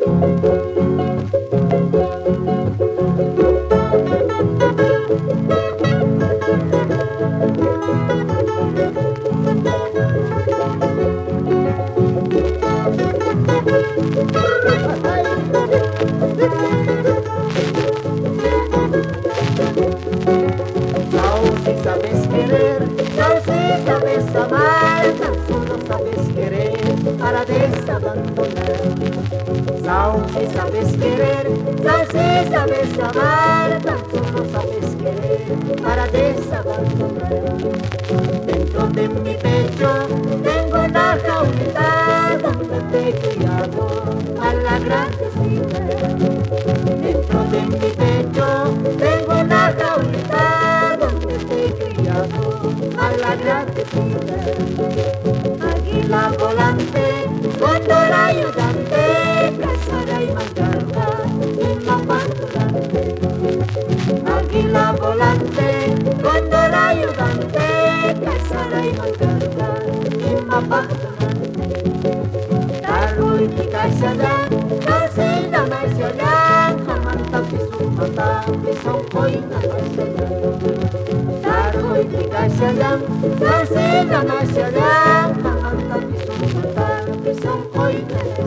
Si sabes querer, si sabes amar, tan solo sabes querer para desabandonar. Si sabes querer, si sabes amar, tan solo sabes querer para desabandonar. Dentro de mi pecho tengo una jaulita donde te he criado a la gran necesidad. Dentro de mi pecho tengo una jaulita donde te he criado a la gran necesidad. Águila volante, cóndor ayudante, cazadora y mancarta, y mamá volante. Águila volante, cóndor ayudante, cazadora y mancarta, y mamá volante. Taruh tika sadang, kasi damay siya hamanta pisong mata, pisong ko'y nakasalang. Taruh tika sadang, kasi damay siya hamanta pisong mata, pisong ko'y nakasalang.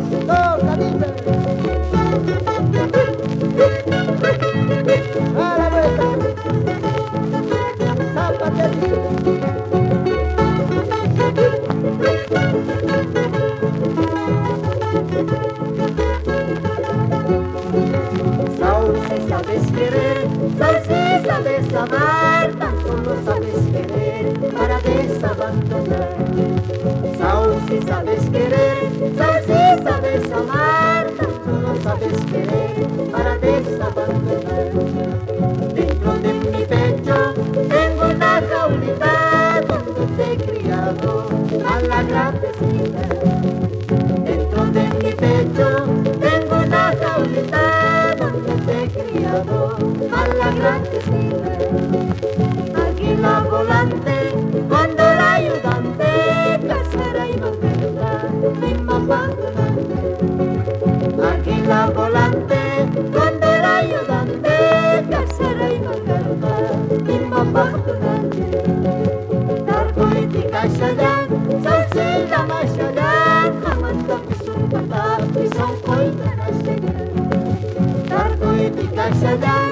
Si sabes querer, si sabes amar, tan solo sabes querer para desabandonar. Si sabes querer, si sabes amar, tan solo sabes querer para desabandonar. Dentro de mi pecho tengo una jaulita donde te he criado a la gran necesidad. Dentro de mi pecho tengo una jaulita donde te he criado a la gran necesidad. Águila volante, cóndor ayudante, cazadora y mancarta, y mamá volante. Águila volante, cóndor ayudante, cazadora y mancarta, y mamá volante. Taruh tika sadang, si damay siya hamanta pisong mata, pisong ko'y nakasalang. Taruh tika sadang,